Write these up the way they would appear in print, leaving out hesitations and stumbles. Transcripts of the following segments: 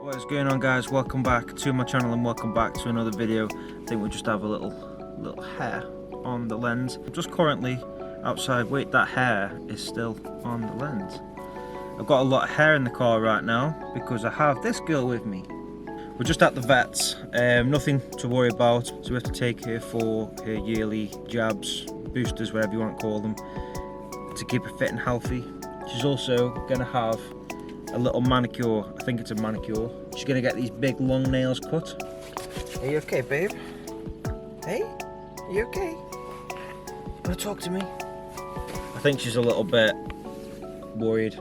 What is going on, guys? Welcome back to my channel and welcome back to another video. I think we just have a little hair on the lens. I'm just currently outside. Wait, that hair is still on the lens. I've got a lot of hair in the car right now because I have this girl with me. We're just at the vet's, nothing to worry about, so we have to take her for her yearly jabs, boosters, whatever you want to call them, to keep her fit and healthy. She's also going to have a little manicure. I think it's a manicure. She's going to get these big long nails cut. Are you okay, babe? Hey? Are you okay? Wanna talk to me? I think she's a little bit worried.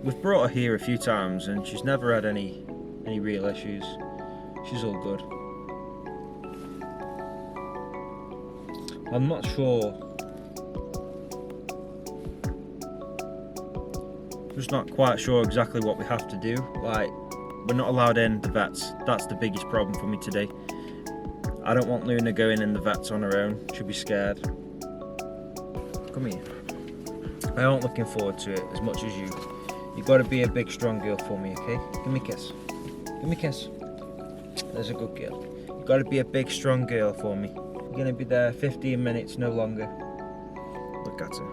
We've brought her here a few times and she's never had any real issues. She's all good. I'm not sure. Just not quite sure exactly what we have to do. Like, we're not allowed in the vets. That's the biggest problem for me today. I don't want Luna going in the vets on her own. She'll be scared. Come here. I aren't looking forward to it as much as you. You've got to be a big, strong girl for me, okay? Give me a kiss. Give me a kiss. There's a good girl. You've got to be a big, strong girl for me. You're going to be there 15 minutes, no longer. Look at her.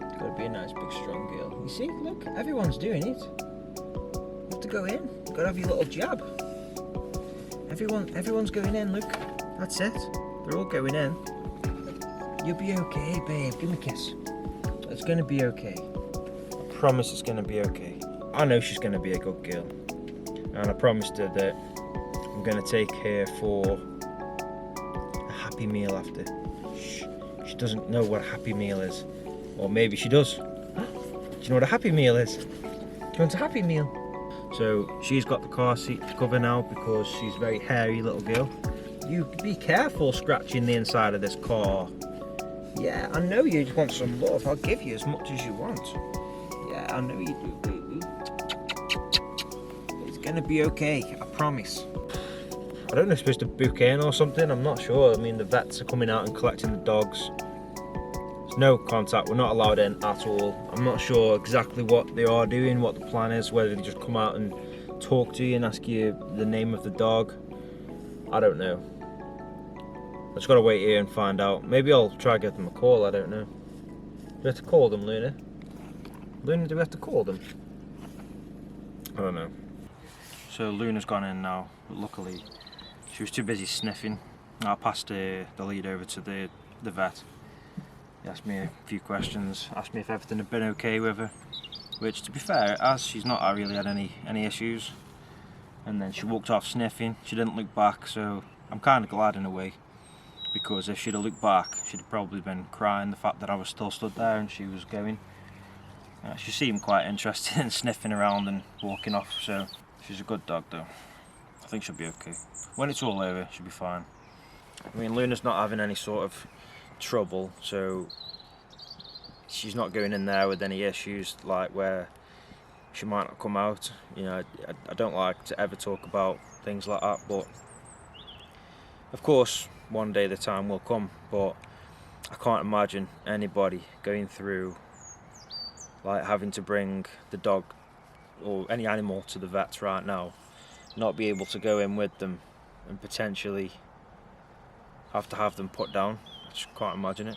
You've got to be a nice, big, strong girl. You see? Look, everyone's doing it. You have to go in. You've got to have your little jab. Everyone's going in, look. That's it. They're all going in. You'll be okay, babe. Give me a kiss. It's going to be okay. I promise it's going to be okay. I know she's going to be a good girl. And I promised her that I'm going to take her for a happy meal after. Shh. She doesn't know what a happy meal is. Or maybe she does. Do you know what a happy meal is? Do you want a happy meal? So she's got the car seat cover now because she's a very hairy little girl. You be careful scratching the inside of this car. Yeah, I know you want some love. I'll give you as much as you want. Yeah, I know you do, baby. It's gonna be okay, I promise. I don't know if it's supposed to book in or something, I'm not sure. I mean, the vets are coming out and collecting the dogs. There's no contact, we're not allowed in at all. I'm not sure exactly what they are doing, what the plan is, whether they just come out and talk to you and ask you the name of the dog. I don't know. I just gotta wait here and find out. Maybe I'll try to give them a call, I don't know. Do we have to call them, Luna? Luna, do we have to call them? I don't know. So Luna's gone in now, but luckily she was too busy sniffing. I passed the lead over to the vet. He asked me a few questions, asked me if everything had been okay with her, which, to be fair, as she's not really had any issues. And then she walked off sniffing. She didn't look back, so I'm kind of glad in a way, because if she'd have looked back, she'd have probably been crying the fact that I was still stood there and she was going. She seemed quite interested in sniffing around and walking off, so she's a good dog though. I think she'll be okay. When it's all over, she'll be fine. I mean, Luna's not having any sort of trouble, so she's not going in there with any issues like where she might not come out. You know, I don't like to ever talk about things like that, but of course one day the time will come. But I can't imagine anybody going through like having to bring the dog or any animal to the vets right now, not be able to go in with them and potentially have to have them put down. I just can't imagine it.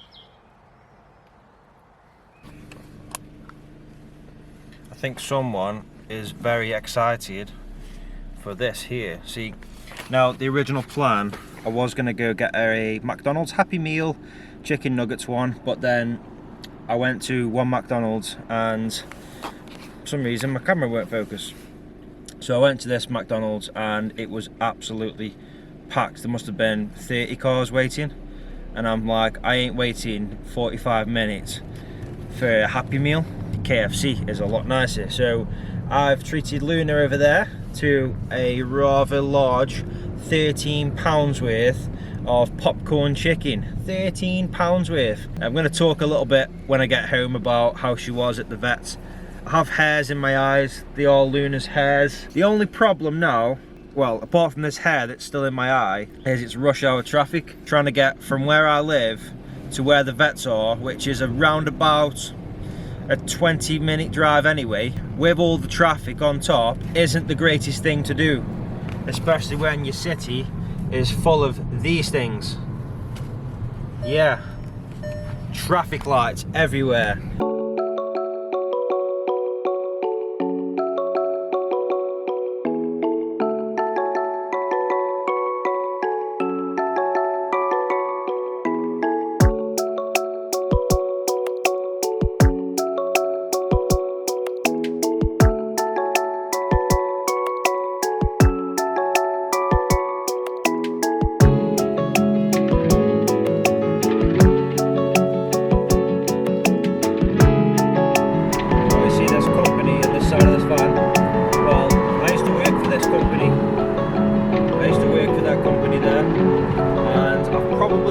I think someone is very excited for this here. See, now the original plan, I was going to go get her a McDonald's Happy Meal chicken nuggets one, but then I went to one McDonald's and for some reason my camera won't focus. So I went to this McDonald's and it was absolutely packed. There must have been 30 cars waiting, and I'm like, I ain't waiting 45 minutes for a Happy Meal. KFC is a lot nicer. So I've treated Luna over there to a rather large £13 worth of popcorn chicken. £13 worth. I'm going to talk a little bit when I get home about how she was at the vets. I have hairs in my eyes. They are Luna's hairs. The only problem now, well, apart from this hair that's still in my eye, is it's rush hour traffic. Trying to get from where I live to where the vets are, which is around about a 20-minute drive anyway, with all the traffic on top, isn't the greatest thing to do. Especially when your city is full of these things. Yeah, traffic lights everywhere.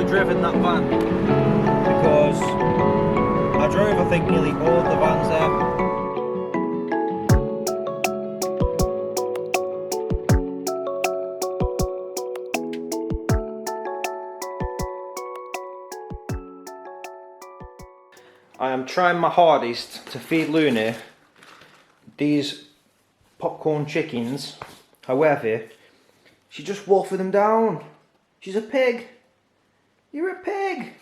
Driven that van because I drove, I think, nearly all the vans there. I am trying my hardest to feed Luna these popcorn chickens. However, she just wolfing them down. She's a pig. You're a pig!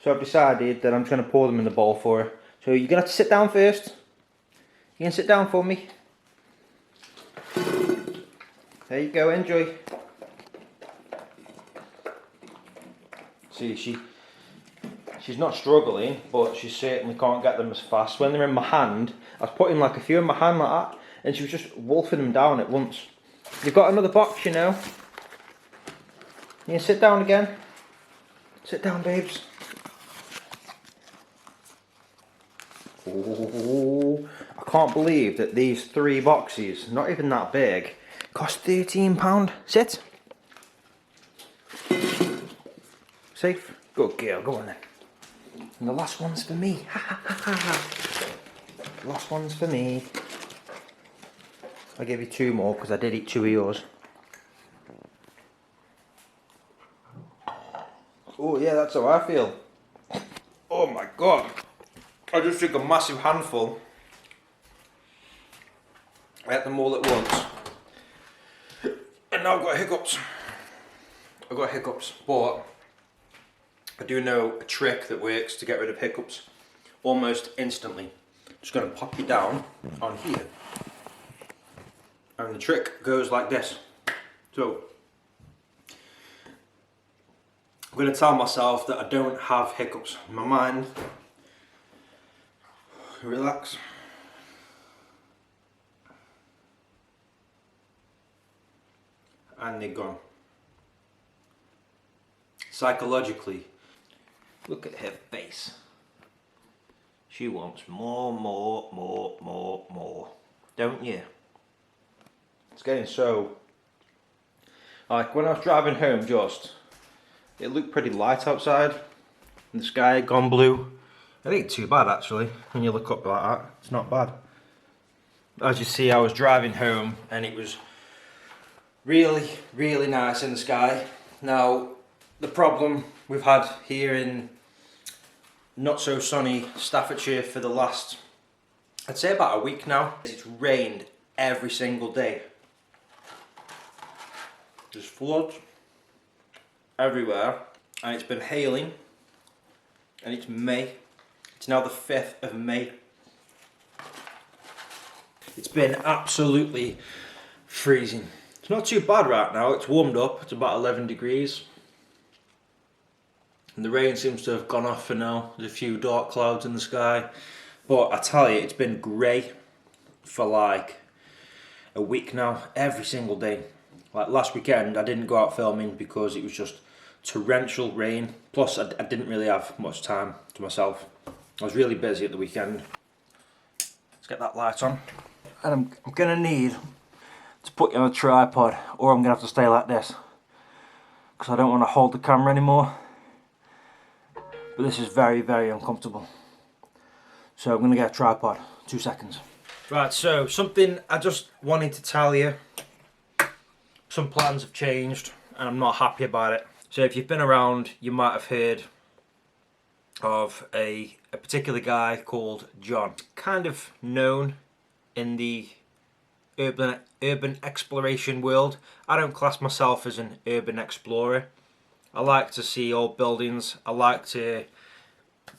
So I've decided that I'm just going to pour them in the bowl for her. So you're going to have to sit down first. You can sit down for me. There you go, enjoy. See, she's not struggling, but she certainly can't get them as fast. When they're in my hand, I was putting like a few in my hand like that, and she was just wolfing them down at once. You've got another box, you know. You can sit down again. Sit down, babes. Oh, I can't believe that these 3 boxes, not even that big, cost £13. Sit. Safe. Good girl, go on then. And the last one's for me. Last one's for me. I'll give you 2 more because I did eat 2 of yours. Oh yeah, that's how I feel. Oh my god. I just took a massive handful. I ate them all at once. And now I've got hiccups. I've got hiccups, but I do know a trick that works to get rid of hiccups almost instantly. Just going to pop you down on here. And the trick goes like this. So, I'm going to tell myself that I don't have hiccups in my mind. Relax. And they're gone. Psychologically, look at her face. She wants more, more, more, more, more. Don't you? It's getting so... Like when I was driving home just, it looked pretty light outside. And the sky had gone blue. It ain't too bad actually, when you look up like that. It's not bad. As you see, I was driving home and it was really, really nice in the sky. Now, the problem we've had here in not so sunny Staffordshire for the last, I'd say about a week now, is it's rained every single day. There's floods everywhere, and it's been hailing, and it's May. It's now the 5th of May. It's been absolutely freezing. It's not too bad right now, it's warmed up, it's about 11 degrees. And the rain seems to have gone off for now. There's a few dark clouds in the sky. But I tell you, it's been grey for like a week now, every single day. Like last weekend, I didn't go out filming because it was just torrential rain. Plus, I didn't really have much time to myself. I was really busy at the weekend. Let's get that light on. And I'm going to need to put you on a tripod, or I'm going to have to stay like this. Because I don't want to hold the camera anymore. But this is very, very uncomfortable. So I'm going to get a tripod. 2 seconds. Right, so something I just wanted to tell you. Some plans have changed and I'm not happy about it. So if you've been around, you might have heard of a a particular guy called John. Kind of known in the urban exploration world. I don't class myself as an urban explorer. I like to see old buildings. I like to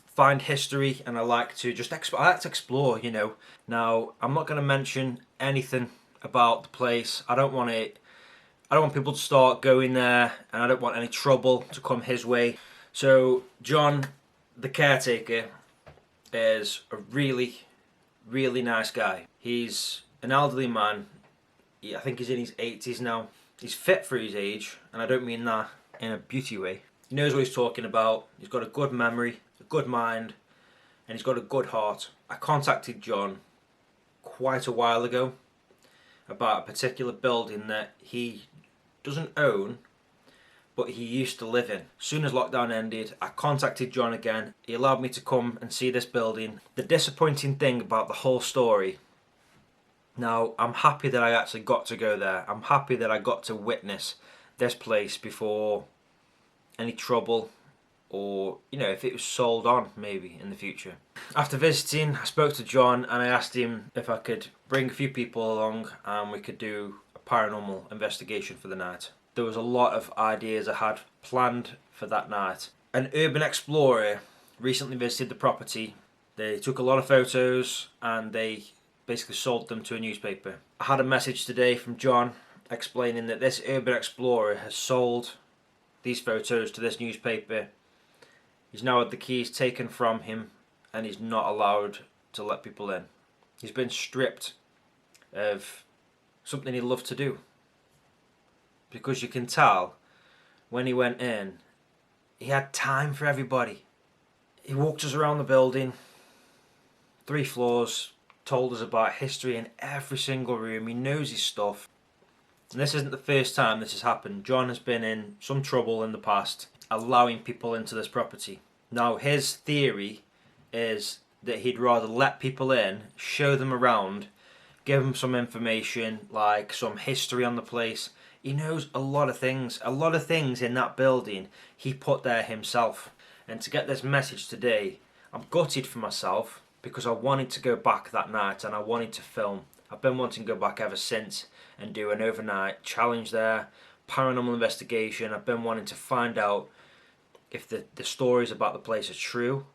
find history, and I like to just explore, you know. Now, I'm not going to mention anything about the place. I don't want people to start going there, and I don't want any trouble to come his way. So John, the caretaker, is a really, really nice guy. He's an elderly man. I think he's in his 80s now. He's fit for his age, and I don't mean that in a beauty way. He knows what he's talking about. He's got a good memory, a good mind, and he's got a good heart. I contacted John quite a while ago about a particular building that he doesn't own, but he used to live in. As soon as lockdown ended, I contacted John again. He allowed me to come and see this building. The disappointing thing about the whole story, now I'm happy that I actually got to go there. I'm happy that I got to witness this place before any trouble, or, you know, if it was sold on maybe in the future. After visiting, I spoke to John and I asked him if I could bring a few people along and we could do a paranormal investigation for the night. There was a lot of ideas I had planned for that night. An urban explorer recently visited the property. They took a lot of photos and they basically sold them to a newspaper. I had a message today from John explaining that this urban explorer has sold these photos to this newspaper. He's now had the keys taken from him and he's not allowed to let people in. He's been stripped of something he loved to do. Because you can tell when he went in, he had time for everybody. He walked us around the building, 3 floors, told us about history in every single room. He knows his stuff. And this isn't the first time this has happened. John has been in some trouble in the past allowing people into this property. Now, his theory is that he'd rather let people in, show them around, give them some information, like some history on the place. He knows a lot of things. A lot of things in that building he put there himself. And to get this message today, I'm gutted for myself because I wanted to go back that night and I wanted to film. I've been wanting to go back ever since and do an overnight challenge there, paranormal investigation. I've been wanting to find out if the stories about the place are true,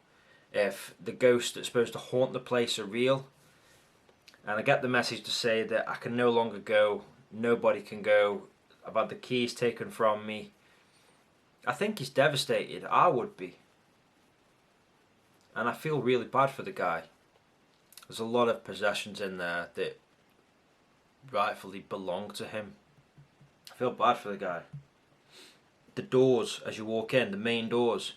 if the ghosts that's supposed to haunt the place are real. And I get the message to say that I can no longer go, nobody can go. I've had the keys taken from me. I think he's devastated. I would be. And I feel really bad for the guy. There's a lot of possessions in there that rightfully belong to him. I feel bad for the guy. The doors, as you walk in, the main doors,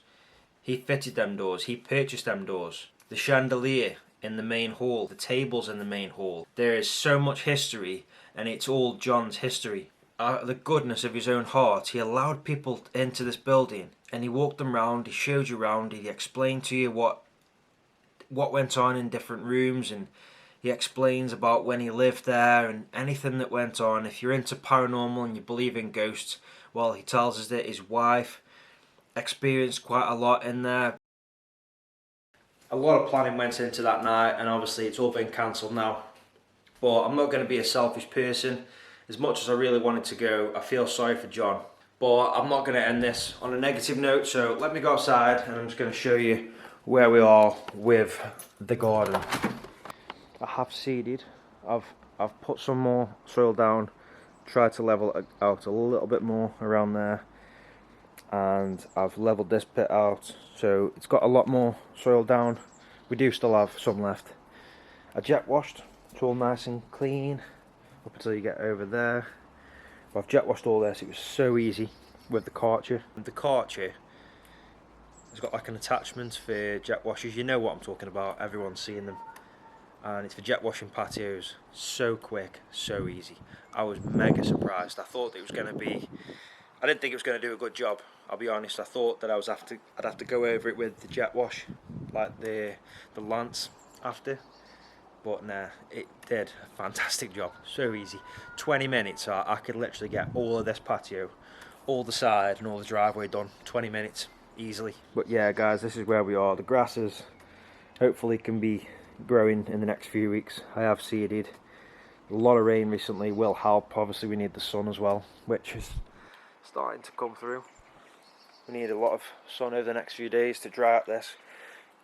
he fitted them doors, he purchased them doors. The chandelier in the main hall, the tables in the main hall. There is so much history, and it's all John's history. The goodness of his own heart, he allowed people into this building, and he walked them round, he showed you around, he explained to you what went on in different rooms, and he explains about when he lived there and anything that went on. If you're into paranormal and you believe in ghosts, well, he tells us that his wife experienced quite a lot in there. A lot of planning went into that night, and obviously it's all been cancelled now. But I'm not going to be a selfish person. As much as I really wanted to go, I feel sorry for John. But I'm not going to end this on a negative note, so let me go outside and I'm just going to show you where we are with the garden. I have seeded. I've put some more soil down, tried to level it out a little bit more around there, and I've leveled this bit out, so it's got a lot more soil down. We do still have some left. I jet washed, it's all nice and clean up until you get over there. But I've jet washed all this. It was so easy with the Karcher. The Karcher has got like an attachment for jet washers. You know what I'm talking about, everyone's seen them. And it's for jet washing patios. So quick, so easy. I was mega surprised. I thought it was going to be, I didn't think it was going to do a good job, I'll be honest. I thought that I'd have to go over it with the jet wash, like the Lance after. But nah, it did a fantastic job. So easy. 20 minutes, I could literally get all of this patio, all the side and all the driveway done. 20 minutes, easily. But yeah guys, this is where we are. The grass is Hopefully can be growing in the next few weeks. I have seeded. A lot of rain recently will help. Obviously we need the sun as well, which is starting to come through. We need a lot of sun over the next few days to dry up this,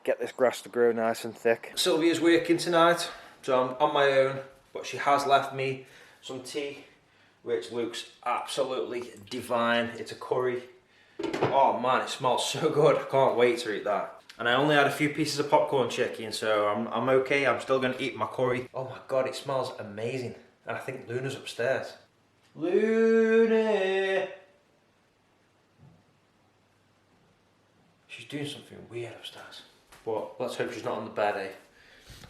get this grass to grow nice and thick. Sylwia's working tonight, so I'm on my own, but she has left me some tea, which looks absolutely divine. It's a curry. Oh man, it smells so good. I can't wait to eat that. And I only had a few pieces of popcorn chicken, so I'm okay. I'm still going to eat my curry. Oh my god, it smells amazing. And I think Luna's upstairs. Luna! She's doing something weird upstairs. But let's hope she's not on the bed, eh?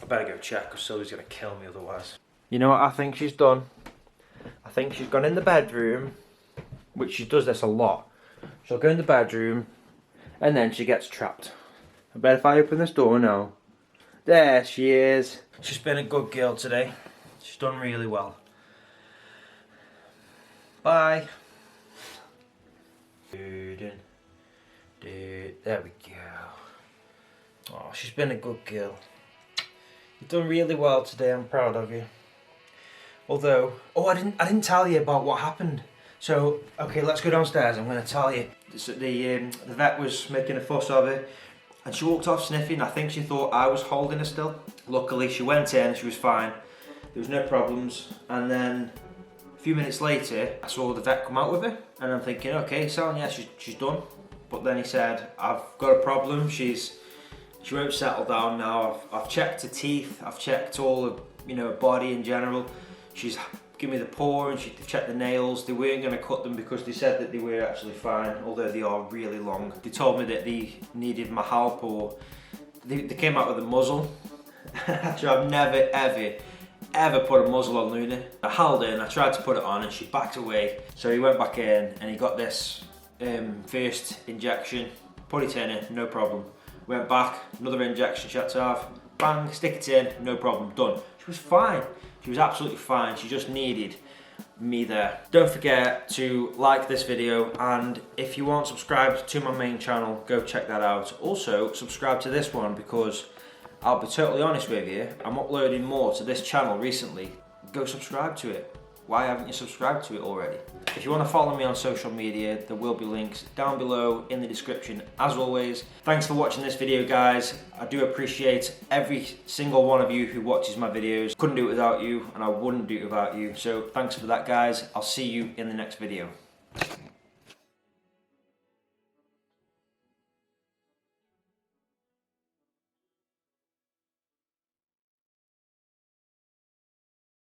I better go check, because Sylwia's going to kill me otherwise. You know what I think she's done? I think she's gone in the bedroom, which she does this a lot. She'll go in the bedroom, and then she gets trapped. I bet if I open this door now. There she is. She's been a good girl today. She's done really well. Bye. There we go. Oh, she's been a good girl. You've done really well today. I'm proud of you. Although, oh, I didn't tell you about what happened. So, okay, let's go downstairs. I'm going to tell you. So the vet was making a fuss of her, and she walked off sniffing. I think she thought I was holding her still. Luckily, she went in. She was fine. There was no problems. And then a few minutes later, I saw the vet come out with her, and I'm thinking, okay, so yeah, she's done. But then he said, I've got a problem. She won't settle down now. I've checked her teeth. I've checked all of, her body in general. She's given me the paw, and they've checked the nails. They weren't going to cut them because they said that they were actually fine, although they are really long. They told me that they needed my help, or they came out with a muzzle. Actually, I've never ever put a muzzle on Luna. I held her and I tried to put it on, and she backed away. So he went back in and he got this first injection, put it in her, no problem. Went back, another injection she had to have, bang, stick it in, no problem, done. She was fine. She was absolutely fine. She just needed me there. Don't forget to like this video, and if you aren't subscribed to my main channel, go check that out. Also, subscribe to this one, because I'll be totally honest with you, I'm uploading more to this channel recently. Go subscribe to it. Why haven't you subscribed to it already? If you want to follow me on social media, there will be links down below in the description as always. Thanks for watching this video, guys. I do appreciate every single one of you who watches my videos. Couldn't do it without you, and I wouldn't do it without you. So thanks for that, guys. I'll see you in the next video.